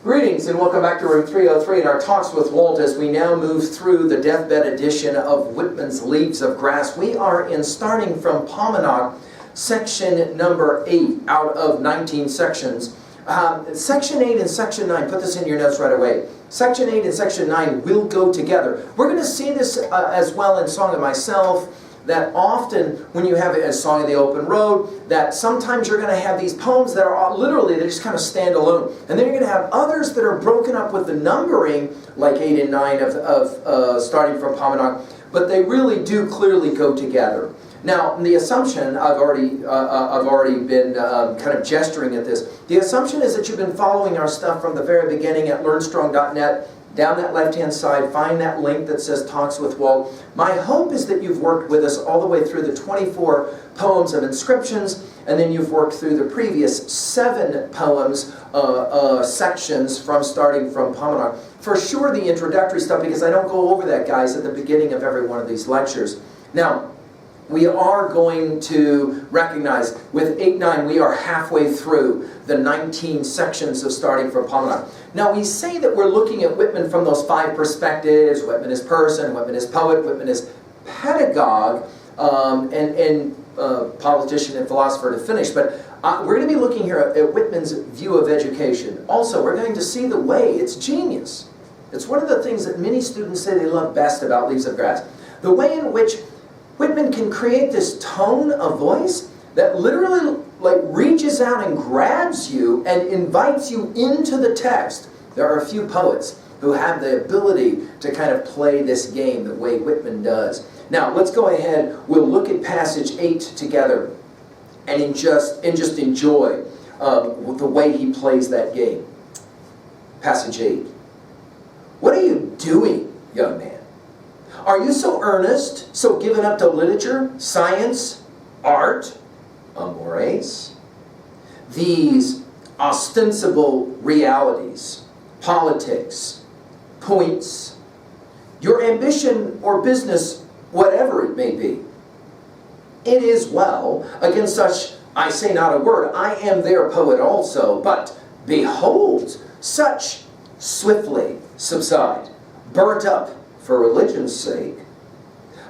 Greetings and welcome back to room 303 in our Talks with Walt as we now move through the deathbed edition of Whitman's Leaves of Grass. We are starting from Paumanok, section number 8 out of 19 sections. Section 8 and Section 9, put this in your notes right away. Section 8 and Section 9 will go together. We're going to see this as well in Song of Myself, that often when you have a Song of the Open Road, that sometimes you're going to have these poems that are literally, they just kind of stand alone. And then you're going to have others that are broken up with the numbering, like 8 and 9 of starting from Paumanok, but they really do clearly go together. Now, the assumption, I've already been kind of gesturing at this. The assumption is that you've been following our stuff from the very beginning at learnstrong.net. Down that left-hand side, find that link that says Talks with Walt. My hope is that you've worked with us all the way through the 24 poems of inscriptions, and then you've worked through the previous 7 poems, sections starting from Paumanok. For sure the introductory stuff, because I don't go over that, guys, at the beginning of every one of these lectures. Now, we are going to recognize with 8-9 we are halfway through the 19 sections of starting from Paumanok. Now we say that we're looking at Whitman from those 5 perspectives. Whitman is person, Whitman is poet, Whitman is pedagogue, and politician and philosopher to finish. But we're going to be looking here at Whitman's view of education. Also, we're going to see the way it's genius. It's one of the things that many students say they love best about Leaves of Grass. The way in which Whitman can create this tone of voice that literally reaches out and grabs you and invites you into the text. There are a few poets who have the ability to kind of play this game the way Whitman does. Now, let's go ahead. We'll look at passage 8 together and just enjoy the way he plays that game. Passage 8. What are you doing, young man? Are you so earnest, so given up to literature, science, art, amores? These ostensible realities, politics, points, your ambition or business, whatever it may be. It is well, against such I say not a word, I am their poet also, but behold, such swiftly subside, burnt up for religion's sake.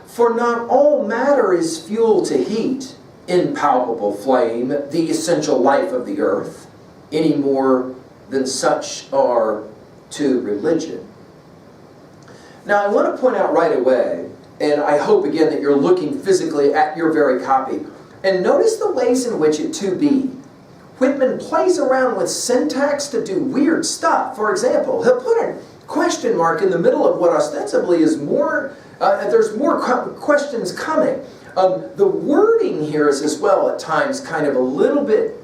For not all matter is fuel to heat, impalpable flame, the essential life of the earth, any more than such are to religion. Now I want to point out right away, and I hope again that you're looking physically at your very copy, and notice the ways in which it to be. Whitman plays around with syntax to do weird stuff. For example, he'll put a question mark in the middle of what ostensibly is more, there's more questions coming. The wording here is as well at times kind of a little bit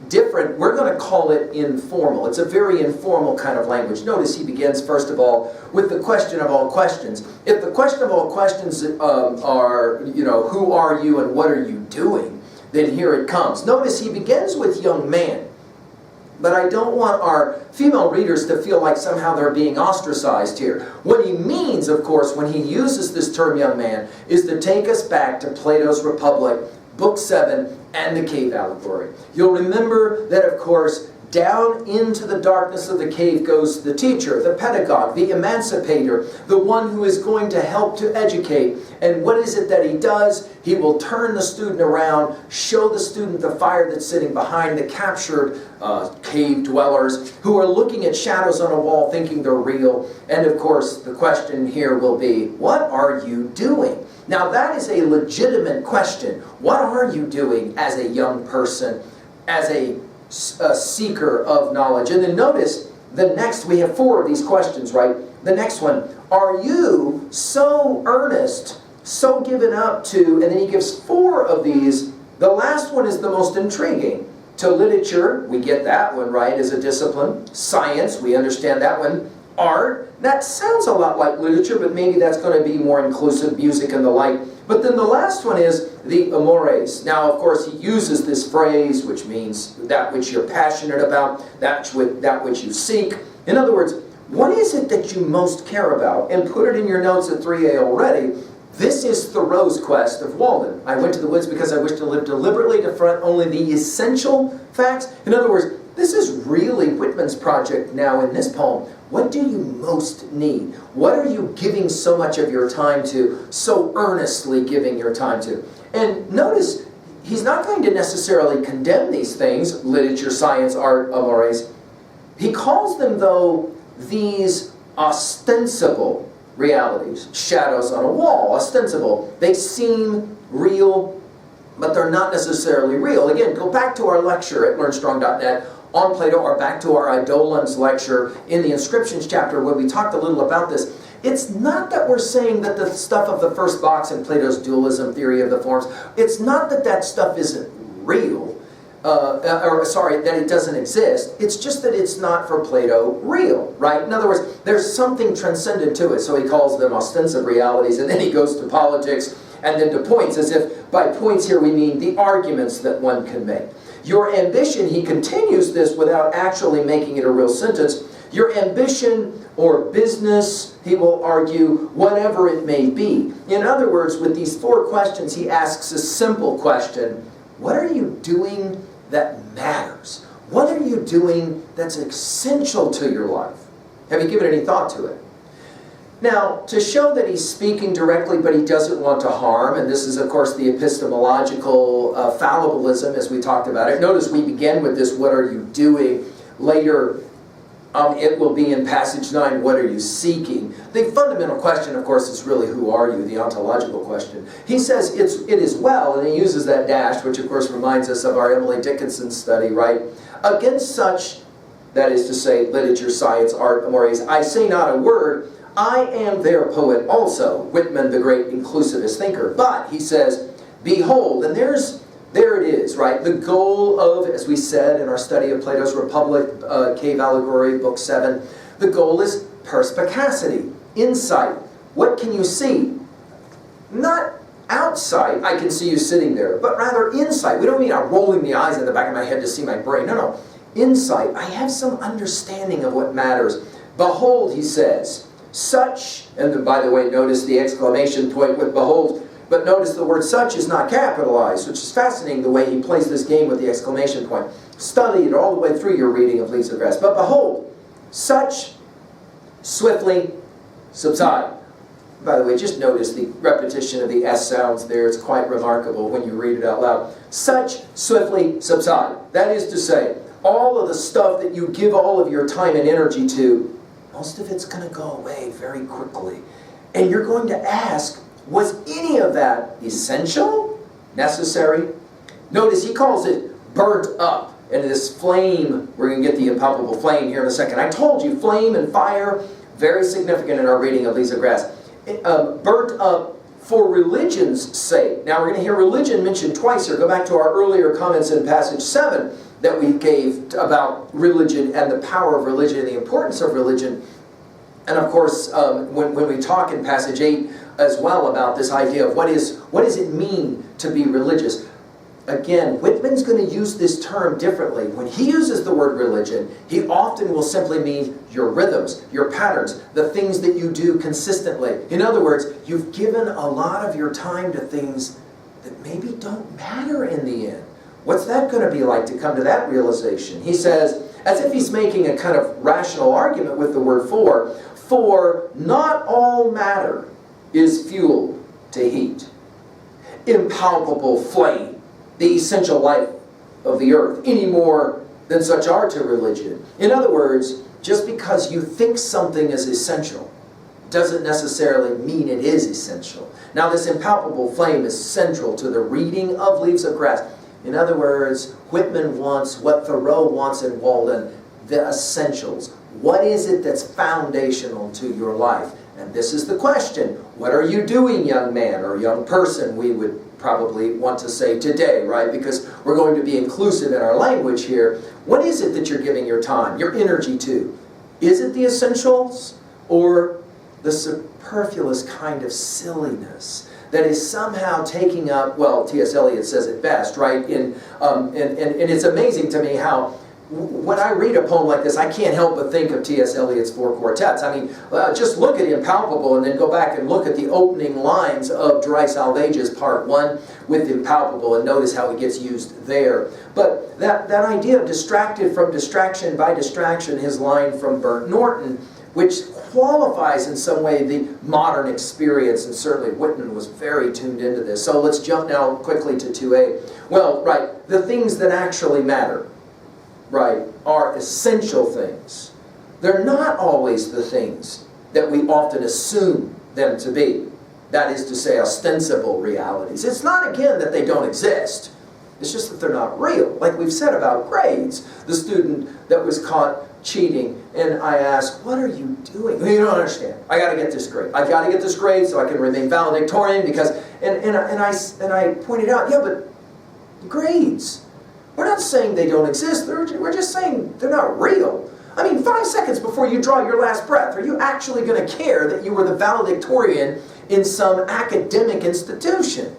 different. We're going to call it informal. It's a very informal kind of language. Notice he begins first of all with the question of all questions. If the question of all questions are, who are you and what are you doing, then here it comes. Notice he begins with young man. But I don't want our female readers to feel like somehow they're being ostracized here. What he means, of course, when he uses this term young man, is to take us back to Plato's Republic, Book 7, and the cave allegory. You'll remember that, of course, down into the darkness of the cave goes the teacher, the pedagogue, the emancipator, the one who is going to help to educate. And what is it that he does? He will turn the student around, show the student the fire that's sitting behind the captured cave dwellers who are looking at shadows on a wall thinking they're real. And of course, the question here will be, what are you doing? Now that is a legitimate question. What are you doing as a young person, as a seeker of knowledge? And then notice the next, we have 4 of these questions, right? The next one, are you so earnest, so given up to, and then he gives 4 of these. The last one is the most intriguing. To literature, we get that one right as a discipline. Science, we understand that one. Art, that sounds a lot like literature, but maybe that's going to be more inclusive, music and the like. But then the last one is the amores. Now, of course, he uses this phrase, which means that which you're passionate about, that which you seek. In other words, what is it that you most care about? And put it in your notes at 3A already. This is Thoreau's quest of Walden. I went to the woods because I wish to live deliberately to front only the essential facts. In other words, this is really Whitman's project now in this poem. What do you most need? What are you giving so much of your time to, so earnestly giving your time to? And notice, he's not going to necessarily condemn these things, literature, science, art, amores. He calls them, though, these ostensible realities. Shadows on a wall, ostensible. They seem real, but they're not necessarily real. Again, go back to our lecture at learnstrong.net on Plato, or back to our Eidolons lecture in the inscriptions chapter where we talked a little about this. It's not that we're saying that the stuff of the first box in Plato's dualism theory of the forms, it's not that that stuff isn't real, that it doesn't exist. It's just that it's not for Plato real, right? In other words, there's something transcendent to it, so he calls them ostensive realities, and then he goes to politics and then to points, as if by points here we mean the arguments that one can make. Your ambition, he continues this without actually making it a real sentence, your ambition or business, he will argue, whatever it may be. In other words, with these 4 questions, he asks a simple question: what are you doing that matters? What are you doing that's essential to your life? Have you given any thought to it? Now, to show that he's speaking directly but he doesn't want to harm, and this is of course the epistemological fallibilism as we talked about it. Notice we began with this, what are you doing? Later it will be in passage 9, what are you seeking? The fundamental question, of course, is really who are you, the ontological question. He says it is well, and he uses that dash, which of course reminds us of our Emily Dickinson study, right? Against such, that is to say, literature, science, art, amores, I say not a word. I am their poet also, Whitman, the great inclusivist thinker. But, he says, behold, and there it is, right? The goal of, as we said in our study of Plato's Republic, Cave Allegory, Book 7, the goal is perspicacity, insight. What can you see? Not outside, I can see you sitting there, but rather insight. We don't mean I'm rolling the eyes in the back of my head to see my brain. No, no. Insight. I have some understanding of what matters. Behold, he says, such, and then, by the way, notice the exclamation point with behold, but notice the word such is not capitalized, which is fascinating the way he plays this game with the exclamation point. Study it all the way through your reading of Leaves of Grass. But behold, such swiftly subside. By the way, just notice the repetition of the S sounds there. It's quite remarkable when you read it out loud. Such swiftly subside. That is to say, all of the stuff that you give all of your time and energy to, most of it's going to go away very quickly. And you're going to ask, was any of that essential? Necessary? Notice he calls it burnt up. And this flame, we're going to get the impalpable flame here in a second. I told you, flame and fire, very significant in our reading of Leaves of Grass. Burnt up for religion's sake. Now we're going to hear religion mentioned twice here. Go back to our earlier comments in passage 7 that we gave about religion and the power of religion and the importance of religion. And of course, when we talk in passage 8 as well about this idea of what does it mean to be religious. Again, Whitman's going to use this term differently. When he uses the word religion, he often will simply mean your rhythms, your patterns, the things that you do consistently. In other words, you've given a lot of your time to things that maybe don't matter in the end. What's that going to be like to come to that realization? He says, as if he's making a kind of rational argument with the word for not all matter is fuel to heat. Impalpable flame, the essential life of the earth, any more than such are to religion. In other words, just because you think something is essential doesn't necessarily mean it is essential. Now this impalpable flame is central to the reading of Leaves of Grass. In other words, Whitman wants what Thoreau wants in Walden, the essentials. What is it that's foundational to your life? And this is the question. What are you doing, young man or young person, we would probably want to say today, right? Because we're going to be inclusive in our language here. What is it that you're giving your time, your energy to? Is it the essentials or the superfluous kind of silliness that is somehow taking up, well, T.S. Eliot says it best, right? And it's amazing to me how when I read a poem like this, I can't help but think of T.S. Eliot's Four Quartets. I mean, just look at Impalpable and then go back and look at the opening lines of Dry Salvages Part 1 with Impalpable and notice how it gets used there. But that idea of distracted from distraction by distraction, his line from Burnt Norton, which qualifies in some way the modern experience, and certainly Whitman was very tuned into this. So let's jump now quickly to 2A. Well, right, the things that actually matter, right, are essential things. They're not always the things that we often assume them to be. That is to say, ostensible realities. It's not, again, that they don't exist. It's just that they're not real. Like we've said about grades. The student that was caught cheating, and I asked, what are you doing? You don't understand. I got to get this grade. I've got to get this grade so I can remain valedictorian because, and I pointed out, yeah, but grades, we're not saying they don't exist. We're just saying they're not real. I mean, 5 seconds before you draw your last breath, are you actually going to care that you were the valedictorian in some academic institution?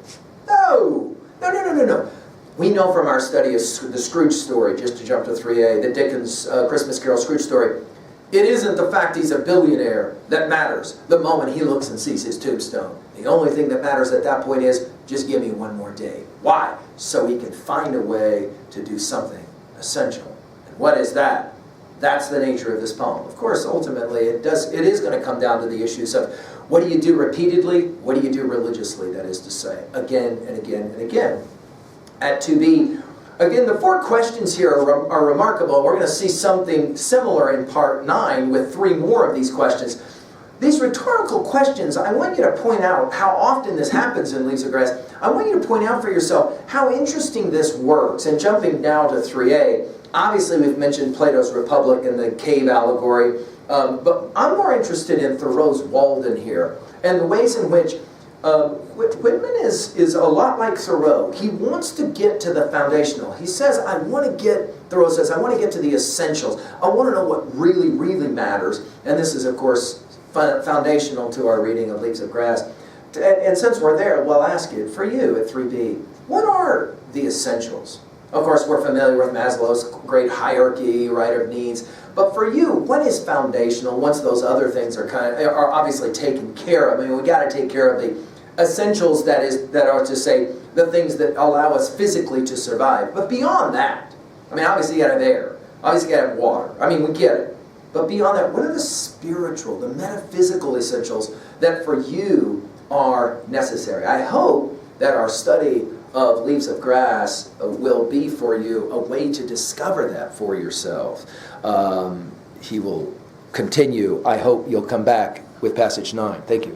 No. No, no, no, no, no. We know from our study of the Scrooge story, just to jump to 3A, the Dickens Christmas Carol Scrooge story, it isn't the fact he's a billionaire that matters the moment he looks and sees his tombstone. The only thing that matters at that point is, just give me one more day. Why? So he can find a way to do something essential. And what is that? That's the nature of this poem. Of course, ultimately, it is going to come down to the issues of what do you do repeatedly, what do you do religiously, that is to say, again and again and again. At 2B, again, the 4 questions here are remarkable. We're going to see something similar in Part 9 with 3 more of these questions. These rhetorical questions, I want you to point out how often this happens in Leaves of Grass. I want you to point out for yourself how interesting this works. And jumping now to 3A, obviously we've mentioned Plato's Republic and the cave allegory, but I'm more interested in Thoreau's Walden here, and the ways in which Whitman is a lot like Thoreau. He wants to get to the foundational. He says, Thoreau says, I want to get to the essentials. I want to know what really, really matters. And this is, of course, foundational to our reading of Leaves of Grass. And since we're there, we'll ask it for you at 3B. What are the essentials? Of course, we're familiar with Maslow's great hierarchy, right, of needs. But for you, what is foundational once those other things are obviously taken care of? I mean, we got to take care of the essentials, that are to say, the things that allow us physically to survive. But beyond that, I mean, obviously you got to have air. Obviously you got to have water. I mean, we get it. But beyond that, what are the spiritual, the metaphysical essentials that for you are necessary? I hope that our study of Leaves of Grass will be for you a way to discover that for yourself. He will continue. I hope you'll come back with passage 9. Thank you.